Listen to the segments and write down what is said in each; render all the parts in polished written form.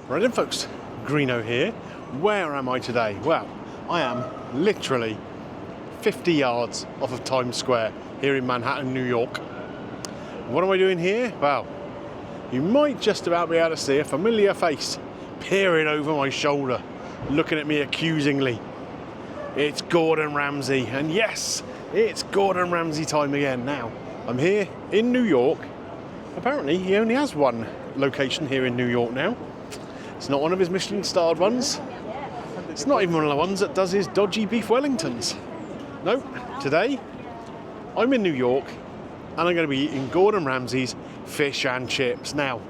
Right then folks, Greeno here. Where am I today? Well, I am literally 50 yards off of Times Square here in Manhattan, New York. What am I doing here? Well, you might just about be able to see a familiar face peering over my shoulder, looking at me accusingly. It's Gordon Ramsay, and yes, it's Gordon Ramsay time again. Now, I'm here in New York. Apparently, he only has one location here in New York now. It's not one of his Michelin-starred ones. It's not even one of the ones that does his dodgy beef Wellingtons. Nope, today, I'm in New York, and I'm going to be eating Gordon Ramsay's fish and chips. Now,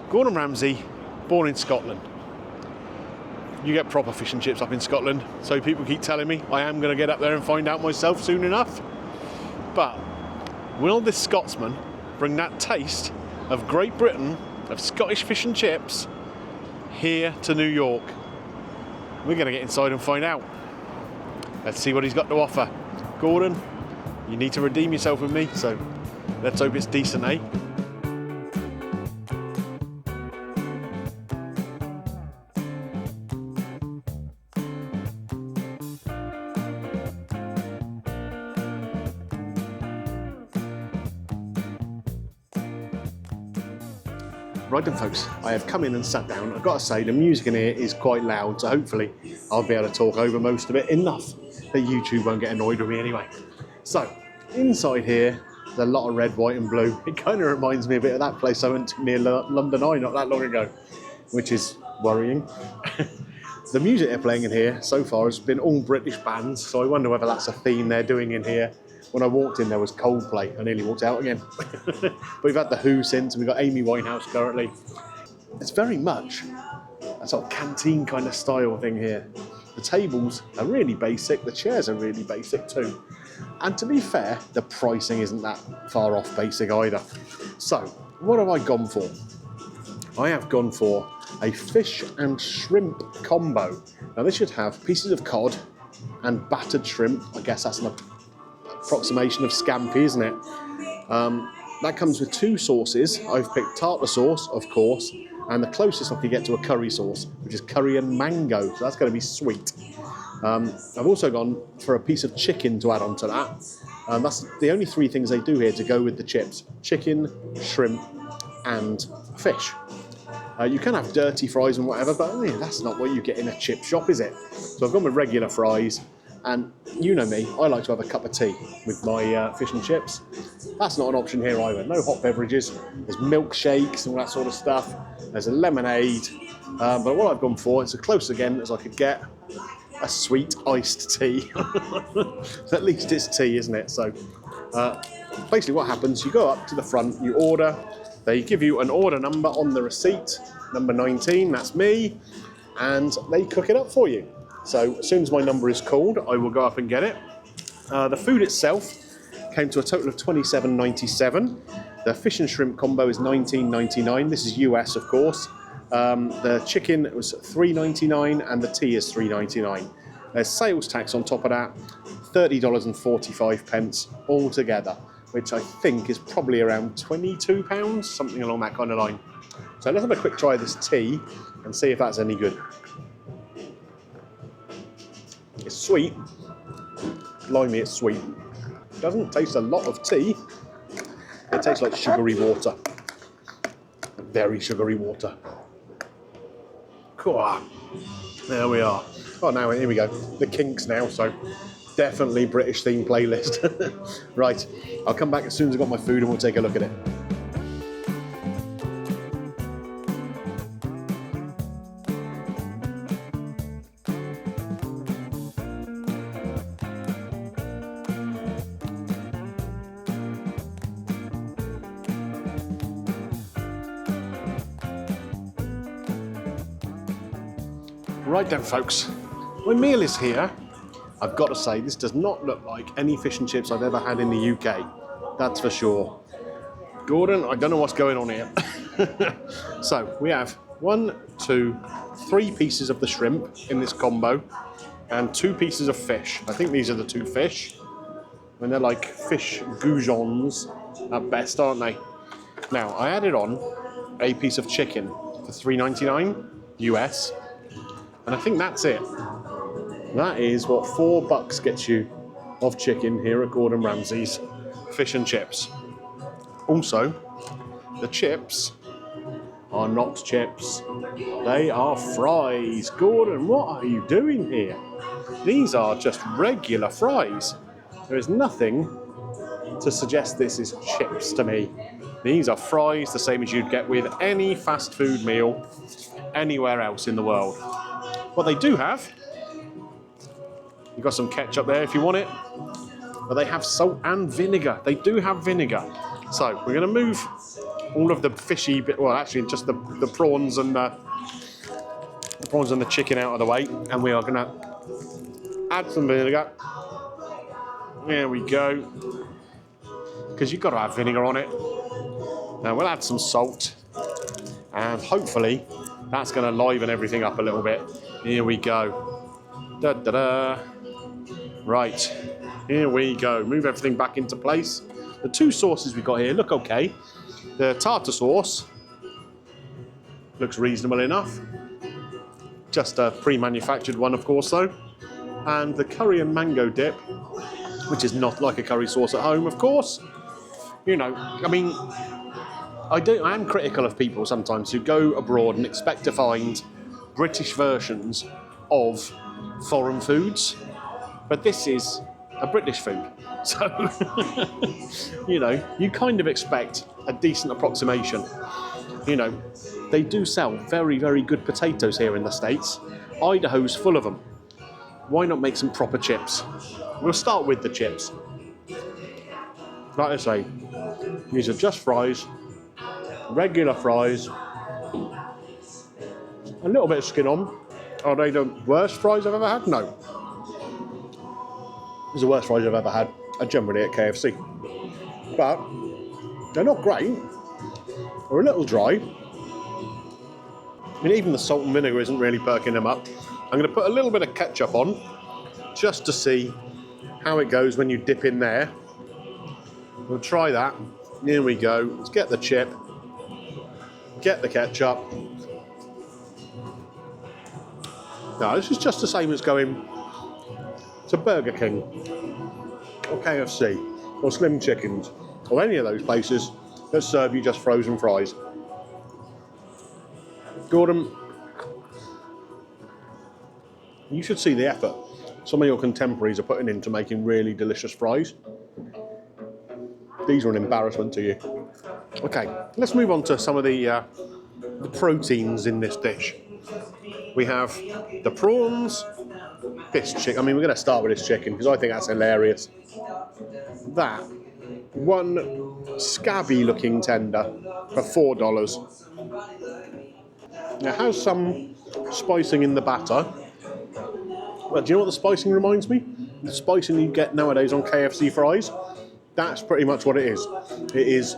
Gordon Ramsay, born in Scotland. You get proper fish and chips up in Scotland, so people keep telling me. I am going to get up there and find out myself soon enough. But will this Scotsman bring that taste of Great Britain, of Scottish fish and chips, here to New York? We're going to get inside and find out. Let's see what he's got to offer. Gordon, you need to redeem yourself with me, so let's hope it's decent, eh? Right then folks, I have come in and sat down. I've got to say the music in here is quite loud, so hopefully I'll be able to talk over most of it enough that YouTube won't get annoyed with me anyway. So, inside here, there's a lot of red, white and blue. It kind of reminds me a bit of that place I went to near London Eye not that long ago, which is worrying. The music they're playing in here so far has been all British bands, so I wonder whether that's a theme they're doing in here. When I walked in, there was Coldplay. I nearly walked out again. But we've had The Who since, and we've got Amy Winehouse currently. It's very much a sort of canteen kind of style thing here. The tables are really basic, the chairs are really basic too. And to be fair, the pricing isn't that far off basic either. So, what have I gone for? I have gone for a fish and shrimp combo. Now this should have pieces of cod and battered shrimp. I guess that's an approximation of scampi, isn't it? That comes with two sauces. I've picked tartar sauce, of course, and the closest I could get to a curry sauce, which is curry and mango, so that's going to be sweet. I've also gone for a piece of chicken to add on to that. That's the only three things they do here to go with the chips: chicken, shrimp, and fish. You can have dirty fries and whatever, but that's not what you get in a chip shop, is it? So I've gone with regular fries. And you know me, I like to have a cup of tea with my fish and chips. That's not an option here either. No hot beverages. There's milkshakes and all that sort of stuff. There's a lemonade. But what I've gone for, it's as close again as I could get, a sweet iced tea. At least it's tea, isn't it? So basically what happens, you go up to the front, you order. They give you an order number on the receipt, number 19, that's me. And they cook it up for you. So as soon as my number is called, I will go up and get it. The food itself came to a total of $27.97. The fish and shrimp combo is $19.99. This is US, of course. The chicken was $3.99 and the tea is $3.99. There's sales tax on top of that, $30.45 altogether, which I think is probably around £22, something along that kind of line. So let's have a quick try of this tea and see if that's any good. It's sweet. Blimey, it's sweet. It doesn't taste a lot of tea. It tastes like sugary water. Very sugary water. Cool. There we are. Oh, now here we go. The Kinks now, so definitely British themed playlist. Right, I'll come back as soon as I've got my food and we'll take a look at it. Right then folks, my meal is here. I've got to say, this does not look like any fish and chips I've ever had in the UK. That's for sure. Gordon, I don't know what's going on here. So, we have 1, 2, 3 pieces of the shrimp in this combo and 2 pieces of fish. I think these are the 2 fish. And they're like fish goujons at best, aren't they? Now, I added on a piece of chicken for for $3.99 US. And I think that's it. That is what $4 gets you of chicken here at Gordon Ramsay's Fish and Chips. Also, the chips are not chips. They are fries. Gordon, what are you doing here? These are just regular fries. There is nothing to suggest this is chips to me. These are fries, the same as you'd get with any fast food meal anywhere else in the world. What they do have, you've got some ketchup there if you want it, but they have salt and vinegar. They do have vinegar. So we're going to move all of the fishy bit, well actually just the prawns and the chicken out of the way, and we are going to add some vinegar. There we go. Because you've got to have vinegar on it. Now we'll add some salt, and hopefully that's going to liven everything up a little bit. Here we go. Da da da. Right, here we go. Move everything back into place. The two sauces we've got here look okay. The tartar sauce looks reasonable enough. Just a pre-manufactured one, of course, though. And the curry and mango dip, which is not like a curry sauce at home, of course. You know, I mean, I am critical of people sometimes who go abroad and expect to find British versions of foreign foods, but this is a British food. So, you know, you kind of expect a decent approximation. You know, they do sell very, very good potatoes here in the States. Idaho's full of them. Why not make some proper chips? We'll start with the chips. Like I say, these are just fries, regular fries, a little bit of skin on. Are they the worst fries I've ever had? No. These are the worst fries I've ever had, generally at KFC. But they're not great. They're a little dry. I mean, even the salt and vinegar isn't really perking them up. I'm going to put a little bit of ketchup on, just to see how it goes when you dip in there. We'll try that. Here we go. Let's get the chip, get the ketchup. Now, this is just the same as going to Burger King or KFC or Slim Chickens or any of those places that serve you just frozen fries. Gordon, you should see the effort some of your contemporaries are putting into making really delicious fries. These are an embarrassment to you. Okay, let's move on to some of the proteins in this dish. We have the prawns, this chicken. I mean, we're going to start with this chicken because I think that's hilarious. That one scabby-looking tender for $4. Now, it has some spicing in the batter. Well, do you know what the spicing reminds me? The spicing you get nowadays on KFC fries. That's pretty much what it is. It is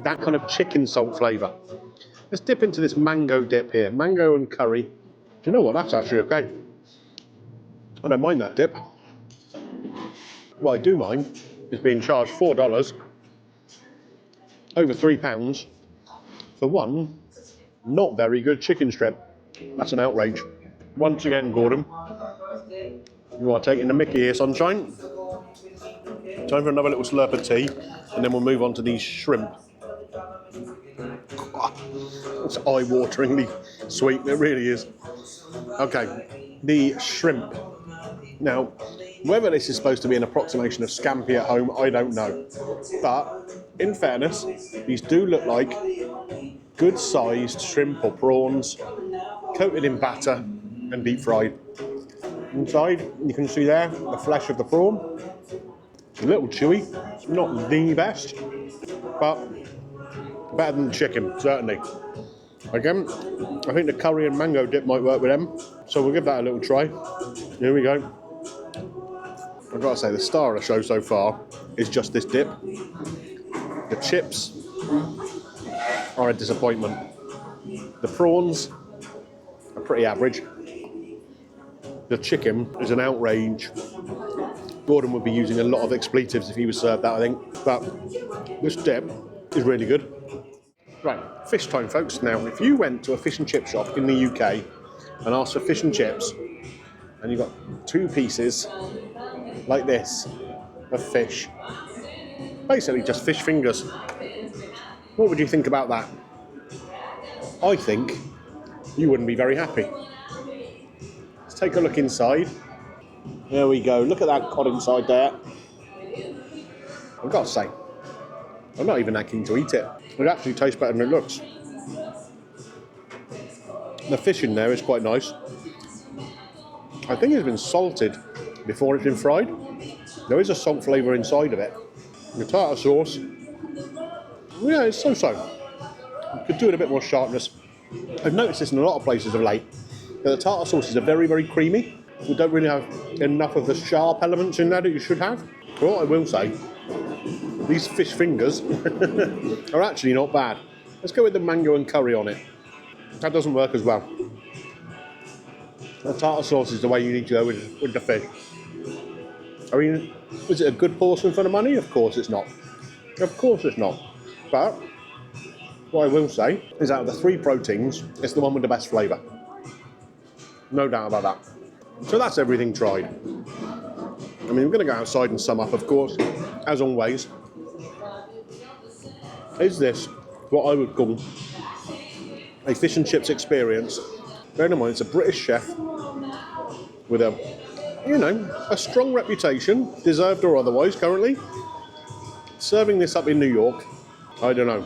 that kind of chicken salt flavour. Let's dip into this mango dip here. Mango and curry. Do you know what? That's actually okay. I don't mind that dip. What I do mind is being charged $4, over £3, for one not very good chicken strip. That's an outrage. Once again, Gordon, you are taking the mickey here, sunshine. Time for another little slurp of tea, and then we'll move on to these shrimp. It's eye-wateringly sweet, it really is. Okay, the shrimp. Now, whether this is supposed to be an approximation of scampi at home, I don't know. But, in fairness, these do look like good-sized shrimp or prawns, coated in batter and deep-fried. Inside, you can see there, the flesh of the prawn. It's a little chewy, not the best, but better than the chicken, certainly. Again, I think the curry and mango dip might work with them, so we'll give that a little try. Here we go. I've got to say, the star of the show so far is just this dip. The chips are a disappointment. The prawns are pretty average. The chicken is an outrage. Gordon would be using a lot of expletives if he was served that, I think. But this dip is really good. Right, fish time, folks. Now, if you went to a fish and chip shop in the UK and asked for fish and chips, and you got 2 pieces like this of fish, basically just fish fingers, what would you think about that? I think you wouldn't be very happy. Let's take a look inside. There we go. Look at that cod inside there. I've got to say, I'm not even that keen to eat it. It actually tastes better than it looks. The fish in there is quite nice. I think it's been salted before it's been fried. There is a salt flavour inside of it. The tartar sauce, yeah, it's so-so. You could do it a bit more sharpness. I've noticed this in a lot of places of late. The tartar sauces are very, very creamy. We don't really have enough of the sharp elements in there that you should have. But what I will say, these fish fingers are actually not bad. Let's go with the mango and curry on it. That doesn't work as well. The tartar sauce is the way you need to go with the fish. I mean, is it a good portion for the money? Of course it's not. Of course it's not. But what I will say is out of the 3 proteins, it's the one with the best flavour. No doubt about that. So that's everything tried. I mean, we're going to go outside and sum up, of course, as always. Is this what I would call a fish and chips experience? Bear in mind, it's a British chef with a strong reputation, deserved or otherwise, currently. Serving this up in New York, I don't know,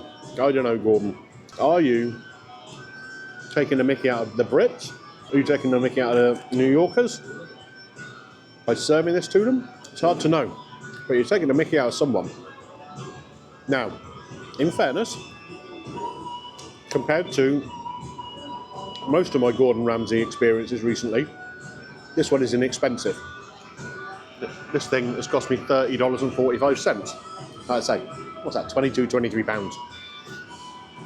Gordon. Are you taking the mickey out of the Brits? Are you taking the mickey out of the New Yorkers by serving this to them? It's hard to know, but you're taking the mickey out of someone. Now, in fairness, compared to most of my Gordon Ramsay experiences recently, this one is inexpensive. This thing has cost me $30.45. I'd say, what's that, 22, 23 pounds.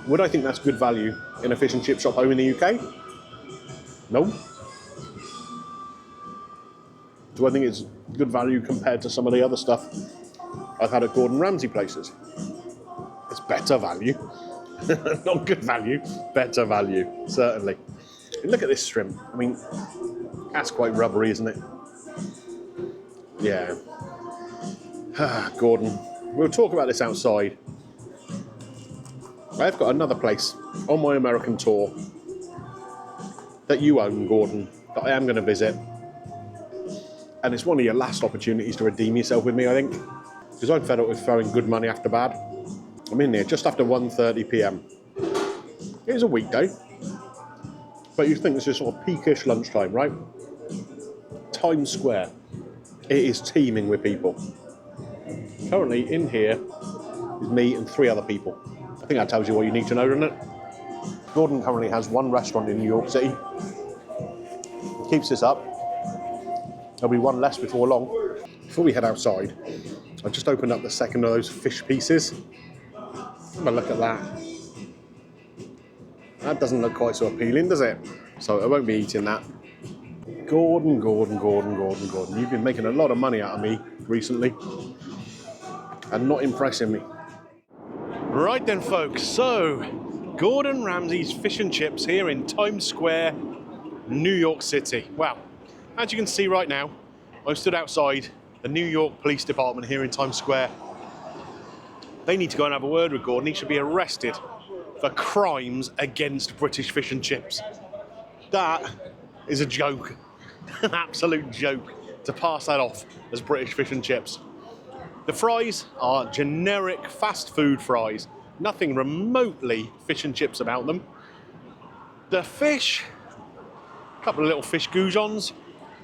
Would I think that's good value in a fish and chip shop home in the UK? No. Do I think it's good value compared to some of the other stuff I've had at Gordon Ramsay places? It's better value. Not good value, better value, certainly. And look at this shrimp. I mean, that's quite rubbery, isn't it? Yeah. Gordon, we'll talk about this outside. I've got another place on my American tour that you own, Gordon, that I am going to visit. And it's one of your last opportunities to redeem yourself with me, I think. Because I'm fed up with throwing good money after bad. I'm in there just after 1:30 p.m. It is a weekday. But you think this is sort of peakish lunchtime, right? Times Square. It is teeming with people. Currently in here is me and 3 other people. I think that tells you what you need to know, doesn't it? Gordon currently has 1 restaurant in New York City. He keeps this up. There'll be 1 less before long. Before we head outside, I've just opened up the second of those fish pieces. Have a look at that. That doesn't look quite so appealing, does it? So I won't be eating that. Gordon. You've been making a lot of money out of me recently. And not impressing me. Right then, folks. So, Gordon Ramsay's Fish and Chips here in Times Square, New York City. Well, as you can see right now, I stood outside the New York Police Department here in Times Square. They need to go and have a word with Gordon. He should be arrested for crimes against British fish and chips. That is a joke, an absolute joke, to pass that off as British fish and chips. The fries are generic fast food fries, nothing remotely fish and chips about them. The fish, a couple of little fish goujons,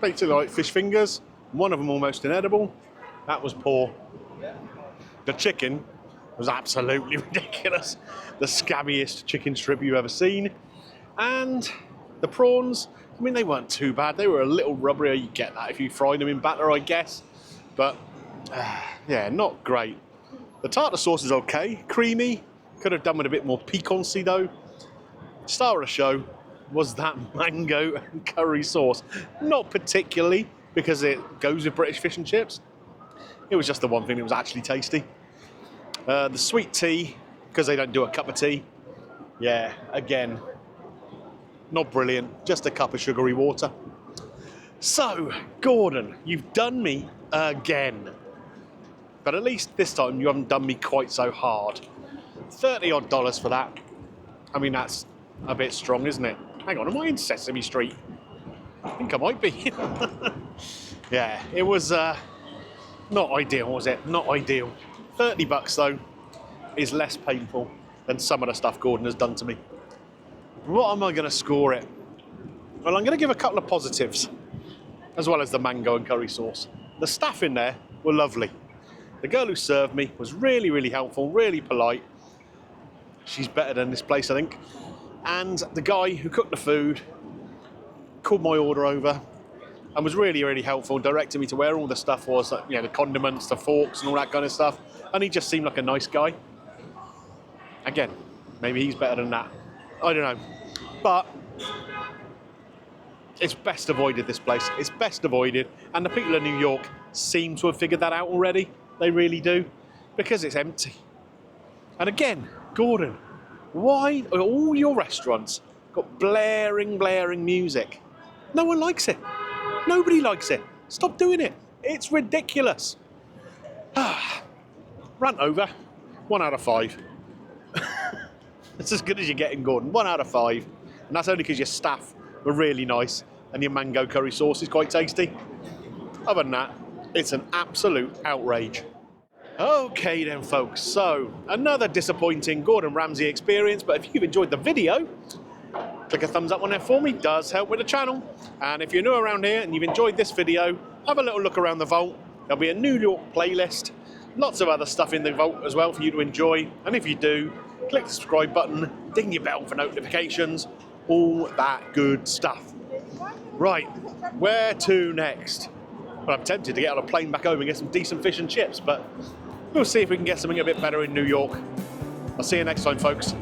basically like fish fingers, one of them almost inedible. That was poor. The chicken was absolutely ridiculous. The scabbiest chicken strip you've ever seen. And the prawns, I mean, they weren't too bad. They were a little rubberier. You get that if you fry them in batter, I guess. But, yeah, not great. The tartar sauce is okay, creamy. Could have done with a bit more piquancy, though. Star of the show was that mango and curry sauce. Not particularly, because it goes with British fish and chips. It was just the one thing that was actually tasty. The sweet tea, because they don't do a cup of tea. Yeah, again, not brilliant, just a cup of sugary water. So, Gordon, you've done me again. But at least this time you haven't done me quite so hard. $30 odd for that. I mean, that's a bit strong, isn't it? Hang on, am I in Sesame Street? I think I might be. Yeah, it was not ideal, was it? Not ideal. $30 though is less painful than some of the stuff Gordon has done to me. What am I going to score it? Well, I'm going to give a couple of positives, as well as the mango and curry sauce. The staff in there were lovely. The girl who served me was really, really helpful, really polite. She's better than this place, I think. And the guy who cooked the food called my order over and was really, really helpful, directing me to where all the stuff was, like, you know, the condiments, the forks and all that kind of stuff. And he just seemed like a nice guy. Again, maybe he's better than that. I don't know. But it's best avoided, this place. It's best avoided. And the people of New York seem to have figured that out already. They really do. Because it's empty. And again, Gordon, why are all your restaurants got blaring music? No one likes it. Nobody likes it. Stop doing it. It's ridiculous. Rant over. 1 out of 5. It's as good as you're getting, Gordon. 1 out of 5. And that's only because your staff were really nice and your mango curry sauce is quite tasty. Other than that, it's an absolute outrage. Okay then, folks, so another disappointing Gordon Ramsay experience, but if you've enjoyed the video, click a thumbs up on there for me. It does help with the channel. And if you're new around here and you've enjoyed this video, have a little look around the vault. There'll be a New York playlist, lots of other stuff in the vault as well for you to enjoy. And if you do, click the subscribe button, ding your bell for notifications, all that good stuff. Right, where to next? Well, I'm tempted to get on a plane back home and get some decent fish and chips, but we'll see if we can get something a bit better in New York. I'll see you next time, folks.